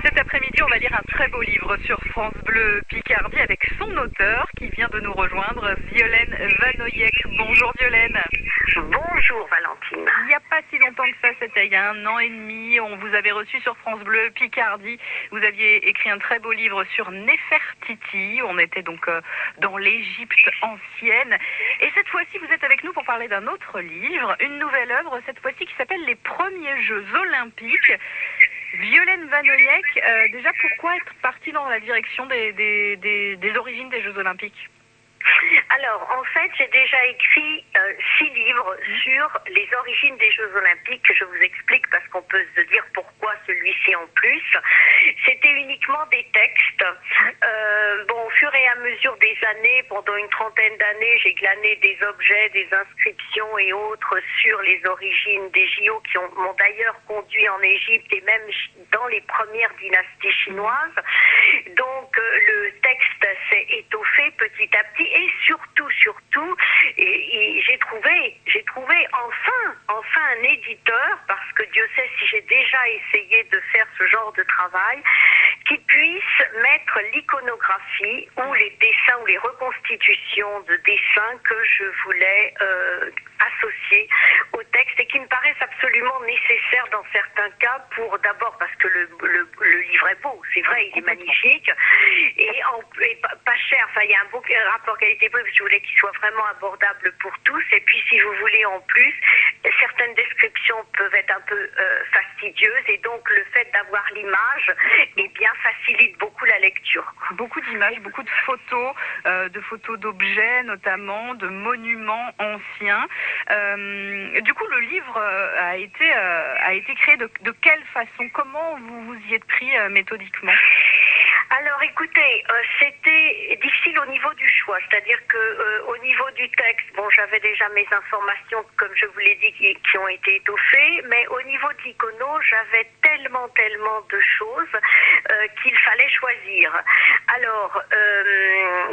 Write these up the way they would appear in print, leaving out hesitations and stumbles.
Cet après-midi, on va lire un très beau livre sur France Bleu Picardie avec son auteur qui vient de nous rejoindre, Violaine Vanoyec. Bonjour Violaine. Bonjour Valentine. Il n'y a pas si longtemps que ça, c'était il y a 1 an et demi, on vous avait reçu sur France Bleu Picardie. Vous aviez écrit un très beau livre sur Néfertiti. On était donc dans l'Égypte ancienne. Et cette fois-ci, vous êtes avec nous pour parler d'un autre livre, une nouvelle œuvre, cette fois-ci qui s'appelle Les premiers Jeux Olympiques. Violaine Vanoyec, déjà pourquoi être partie dans la direction des origines des Jeux Olympiques ? Alors, en fait, j'ai déjà écrit 6 livres sur les origines des Jeux Olympiques que je vous explique parce qu'on peut se dire pourquoi celui-ci en plus. C'était uniquement des textes. Au fur et à mesure des années, pendant une trentaine d'années, j'ai glané des objets, des inscriptions et autres sur les origines des JO qui m'ont d'ailleurs conduit en Égypte et même dans les premières dynasties chinoises. Donc, le texte s'est étoffé petit à petit et surtout, j'ai trouvé enfin un éditeur, parce que Dieu sait si j'ai déjà essayé de faire ce genre de travail, qui puisse mettre l'iconographie ou les dessins ou les reconstitutions de dessins que je voulais associer au texte et qui me paraissent absolument nécessaires dans certains cas d'abord parce que le livre est beau, c'est vrai, il est magnifique et pas cher, enfin il y a un beau rapport qualité-prix, je voulais qu'il soit vraiment abordable pour tous et puis si vous voulez en plus, certaines descriptions peuvent être un peu fastidieuses et donc le fait d'avoir l'image facilite beaucoup la lecture. Beaucoup d'images, beaucoup de photos d'objets notamment, de monuments anciens. Du coup, le livre a été créé de quelle façon? Comment vous vous y êtes pris méthodiquement? Alors écoutez, c'était difficile au niveau du choix, c'est-à-dire que au niveau du texte, j'avais déjà mes informations, comme je vous l'ai dit, qui ont été étoffées, mais au niveau de l'icono, j'avais tellement de choses qu'il fallait choisir. Alors,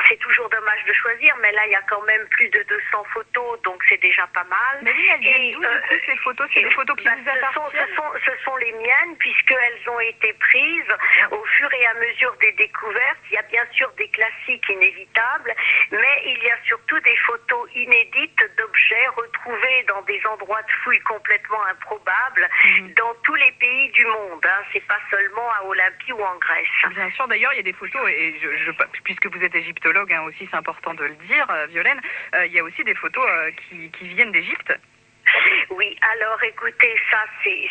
c'est toujours dommage de choisir, mais là, il y a quand même plus de 200 photos, donc c'est déjà pas mal. Mais oui, elles viennent d'où, du coup, ces photos? C'est des photos qui vous appartiennent? Ce sont les miennes, puisqu'elles ont été prises au fur et à mesure des découvertes. Il y a bien sûr des classiques inévitables, mais il y a surtout des photos inédites d'objets retrouvés dans des endroits de fouilles complètement improbables dans tous les pays du monde. C'est pas seulement à Olympie ou en Grèce. Bien sûr, d'ailleurs, il y a des photos, et puisque vous êtes égyptologue aussi, c'est important de le dire, Violaine, il y a aussi des photos qui viennent d'Égypte. Oui, alors écoutez, ça c'est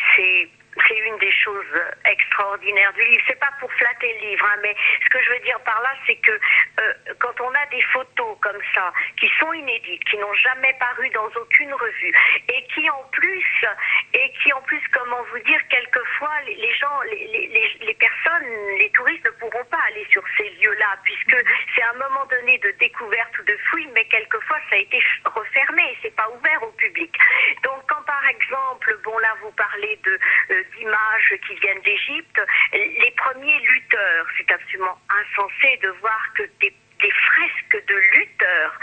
une des choses extraordinaires du livre. C'est pas pour flatter le livre, mais ce que je veux dire par là, c'est que quand on a des photos comme ça, qui sont inédites, qui n'ont jamais paru dans aucune revue, et qui en plus, comment vous dire, quelquefois, les gens, les personnes, les touristes ne pourront pas aller sur ces lieux-là, puisque c'est à un moment donné de découverte ou de fouille, mais quelquefois ça a été refermé, c'est pas ouvert au public. Donc quand par exemple, là vous parlez d'images qui viennent d'Égypte, les premiers lutteurs, c'est absolument insensé de voir que des fresques de lutteurs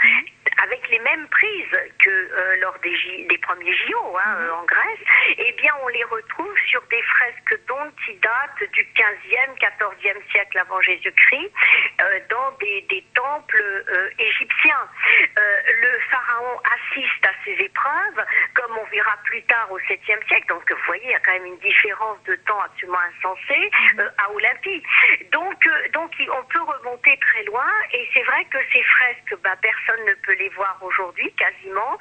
avec les mêmes prises que lors des premiers JO en Grèce, eh bien on les retrouve sur des fresques donc qui datent du 15e, 14e siècle avant Jésus-Christ, dans des temples égyptiens. Le pharaon assiste à ces épreuves, comme on verra plus tard au 7e siècle, donc vous voyez, il y a quand même une différence de temps absolument insensée à Olympie. Donc on peut remonter très loin, et c'est vrai que ces fresques, personne ne peut les voir aujourd'hui, quasiment.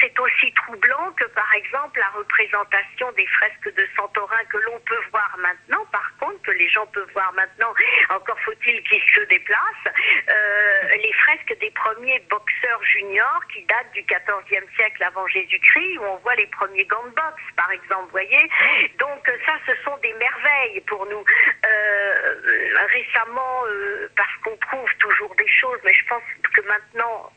C'est aussi troublant que, par exemple, la représentation des fresques de Santorin que l'on peut voir maintenant, par contre, que les gens peuvent voir maintenant, encore faut-il qu'ils se déplacent, les fresques des premiers boxeurs juniors qui datent du 14e siècle avant Jésus-Christ, où on voit les premiers gants de boxe, par exemple, vous voyez. Donc ça, ce sont des merveilles pour nous. Récemment, parce qu'on trouve toujours des choses, mais je pense que maintenant,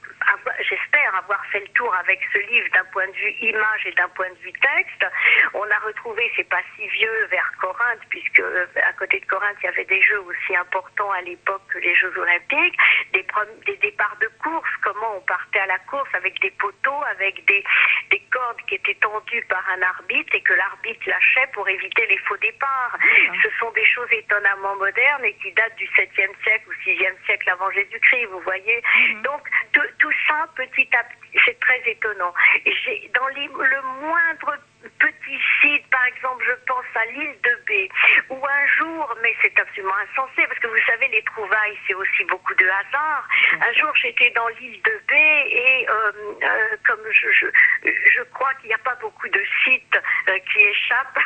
j'espère avoir fait le tour avec ce livre d'un point de vue image et d'un point de vue texte. On a retrouvé, c'est pas si vieux, vers Corinthe, puisque à côté de Corinthe, il y avait des jeux aussi importants à l'époque que les Jeux Olympiques, des départs de course, comment on partait à la course avec des poteaux, avec des cordes qui étaient tendues par un arbitre et que l'arbitre lâchait pour éviter les faux départs. Ce sont des choses étonnamment modernes et qui datent du 7e siècle ou 6e siècle avant Jésus-Christ, vous voyez. Donc, tout ça, petit à petit, c'est très étonnant. Dans le moindre petit site, par exemple, je pense à l'île de B, où un jour, mais c'est absolument insensé, parce que vous savez, les trouvailles, c'est aussi beaucoup de hasard. Un jour, j'étais dans l'île de B et comme je crois qu'il n'y a pas beaucoup de sites qui échappent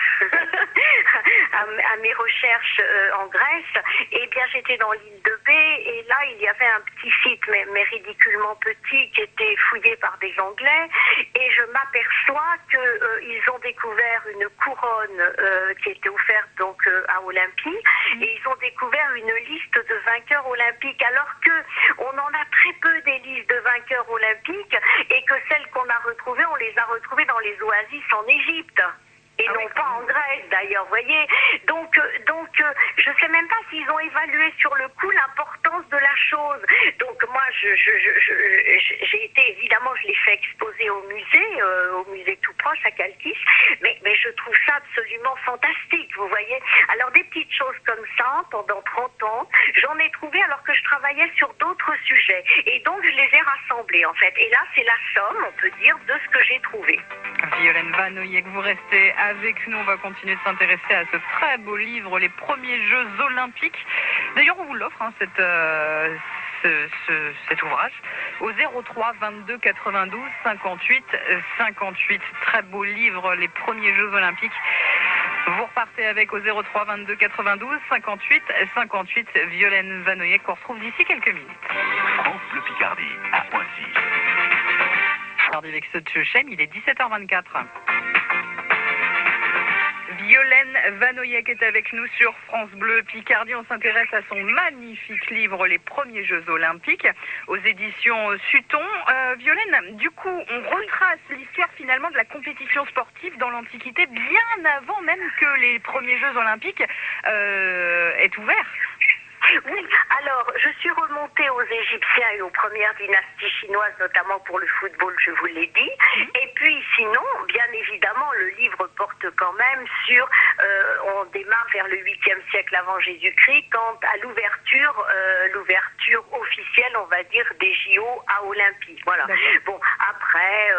à mes recherches en Grèce, et bien j'étais dans l'île de B et là, il y avait un petit site, mais ridiculement petit, qui était fouillé par des Anglais, et je m'aperçois qu'ils ont découvert une couronne qui était offerte donc à Olympie, et ils ont découvert une liste de vainqueurs olympiques, alors que on en a très peu des listes de vainqueurs olympiques, et que celles qu'on a retrouvées, on les a retrouvées dans les oasis en Égypte. Et non pas en Grèce d'ailleurs, vous voyez. Donc, je ne sais même pas s'ils ont évalué sur le coup l'importance de la chose. Donc moi, j'ai été, évidemment, je l'ai fait exposer au musée tout proche à Calcis, mais je trouve ça absolument fantastique, vous voyez. Alors des petites choses comme ça, pendant 30 ans, j'en ai trouvé alors que je travaillais sur d'autres sujets. Et donc je les ai rassemblés en fait. Et là, c'est la somme, on peut dire, de ce que j'ai trouvé. Violaine Vanoyek, vous restez avec nous. On va continuer de s'intéresser à ce très beau livre, Les premiers Jeux Olympiques. D'ailleurs, on vous l'offre, hein, cet ouvrage, au 03 22 92 58 58. Très beau livre, Les premiers Jeux Olympiques. Vous repartez avec au 03 22 92 58 58. Violaine Vanoyek, qu'on retrouve d'ici quelques minutes. France Bleu Picardie, à Poissy. Avec ce chaîne, il est 17h24. Violaine Vanoyek est avec nous sur France Bleu Picardie. On s'intéresse à son magnifique livre Les premiers Jeux Olympiques aux éditions Sutton. Violaine, du coup, on retrace l'histoire finalement de la compétition sportive dans l'Antiquité, bien avant même que les premiers Jeux Olympiques aient ouvert. Oui, alors je suis remontée aux Égyptiens et aux premières dynasties chinoises, notamment pour le football, je vous l'ai dit. Et puis sinon, bien évidemment, le livre porte quand même sur, on démarre vers le 8e siècle avant Jésus-Christ, quant à l'ouverture officielle, on va dire, des JO à Olympie. Voilà. Bon, après,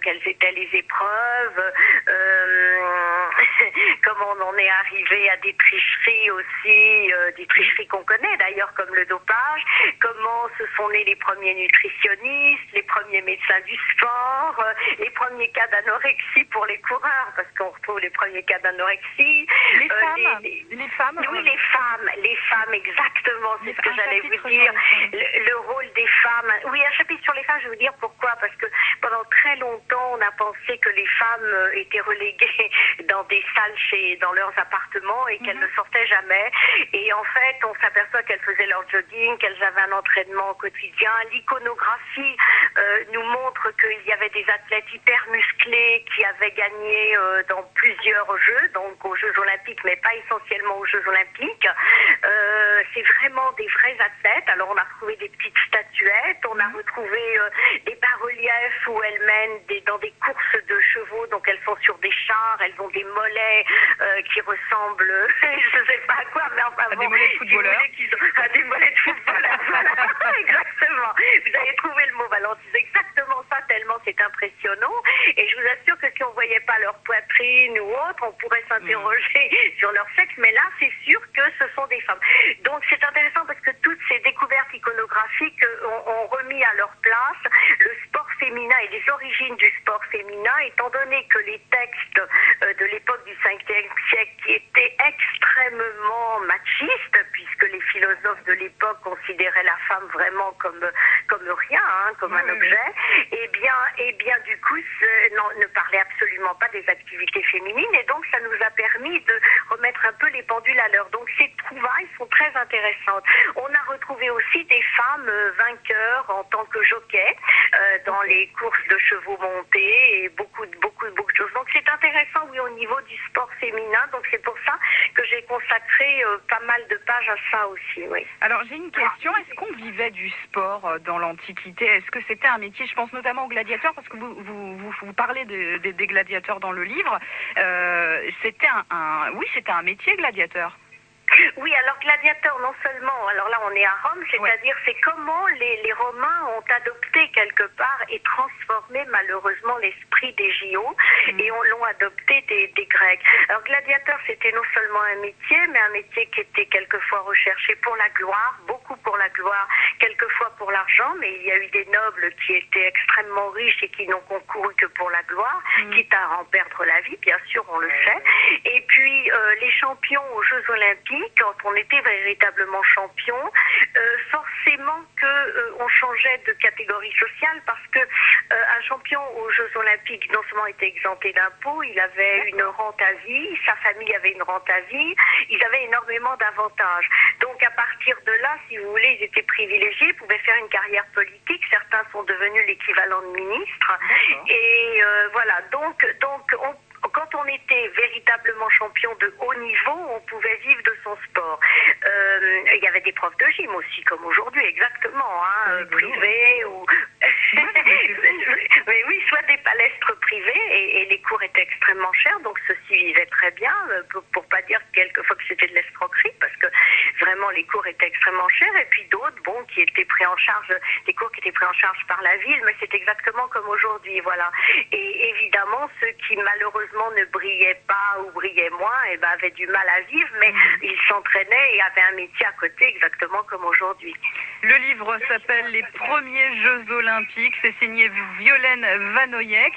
quelles étaient les épreuves, comment on en est arrivé à des tricheries aussi, des tricheries qu'on connaît d'ailleurs comme le dopage, comment se sont nés les premiers nutritionnistes, les premiers médecins du sport, les premiers cas d'anorexie pour les coureurs, parce qu'on retrouve les premiers cas d'anorexie. Les femmes. Oui, les femmes, exactement, c'est ce que j'allais vous dire. Le rôle des femmes. Oui, un chapitre sur les femmes, je vais vous dire pourquoi, parce que pendant très longtemps, on a pensé que les femmes étaient reléguées dans des salles dans leurs appartements et qu'elles ne sortaient jamais. Et en fait, on s'aperçoit qu'elles faisaient leur jogging, qu'elles avaient un entraînement au quotidien. L'iconographie nous montre qu'il y avait des athlètes hyper musclés qui avaient gagné dans plusieurs jeux, donc aux Jeux Olympiques, mais pas essentiellement aux Jeux Olympiques. C'est vraiment des vrais athlètes. Alors on a retrouvé des petites statuettes, on a retrouvé des bas-reliefs où elles mènent dans des courses de chevaux, donc elles sont sur des chars, elles ont des mollets qui ressemblent, je ne sais pas à quoi, mais enfin bon, des mollets de footballeurs. Des mollets de footballeurs, voilà, exactement. Vous avez trouvé le mot, Valentine, c'est exactement ça, tellement c'est impressionnant. Et je vous assure que si on ne voyait pas leur poitrine ou autre, on pourrait s'interroger sur leur sexe, mais là, c'est sûr que ce sont des femmes. Donc c'est intéressant parce que toutes ces découvertes iconographiques ont remis à leur place le sport féminin et les origines du sport féminin, étant donné que les textes de l'époque du 5e siècle qui étaient extrêmement machistes, puisque les philosophes de l'époque considéraient la femme vraiment comme rien, hein, comme un objet, et bien du coup ne parlaient absolument pas des activités féminines, et donc ça nous a permis de remettre remettre un peu les pendules à l'heure. Donc ces trouvailles sont très intéressantes. On a retrouvé aussi des femmes vainqueurs en tant que jockeys dans les courses de chevaux montés et beaucoup de choses. Donc c'est intéressant, oui, au niveau du sport féminin. Donc c'est pour ça que j'ai consacré pas mal de pages à ça aussi, oui. Alors j'ai une question, est-ce qu'on vivait du sport dans l'Antiquité? Est-ce que c'était un métier? Je pense notamment aux gladiateurs, parce que vous parlez des gladiateurs dans le livre. C'était c'était un métier, gladiateur. Oui, alors gladiateur, non seulement, alors là on est à Rome, c'est-à-dire c'est comment les Romains ont adopté quelque part et transformé malheureusement l'esprit des JO et l'ont adopté des Grecs. Alors gladiateur, c'était non seulement un métier, mais un métier qui était quelquefois recherché pour la gloire, beaucoup pour la gloire, quelquefois pour l'argent, mais il y a eu des nobles qui étaient extrêmement riches et qui n'ont concouru que pour la gloire, quitte à en perdre la vie, bien sûr, on le sait. Et puis les champions aux Jeux Olympiques, quand on était véritablement champion, forcément que on changeait de catégorie sociale parce que un champion aux Jeux Olympiques non seulement était exempté d'impôts, il avait une rente à vie, sa famille avait une rente à vie, ils avaient énormément d'avantages. Donc à partir de là, si vous voulez, ils étaient privilégiés, pouvaient faire une carrière politique, certains sont devenus l'équivalent de ministre. Et voilà, donc quand on était véritablement champion de haut niveau, on pouvait vivre de son sport. Il y avait des profs de gym aussi, comme aujourd'hui, exactement, hein, privés ou... Mais oui, soit des palestres privées, et les cours étaient extrêmement chers, donc ceux-ci vivaient très bien, pour pas dire quelquefois que c'était de l'escroquerie, parce que vraiment les cours étaient extrêmement chers, et puis d'autres, bon, qui étaient pris en charge, des cours qui étaient pris en charge par la ville, mais c'est exactement comme aujourd'hui, voilà. Et évidemment, ceux qui malheureusement ne brillaient pas ou brillaient moins, eh ben, avaient du mal à vivre, mais ils s'entraînaient et avaient un métier à côté exactement comme aujourd'hui. Le livre s'appelle Les premiers Jeux Olympiques, c'est signé Violaine Vanoyek.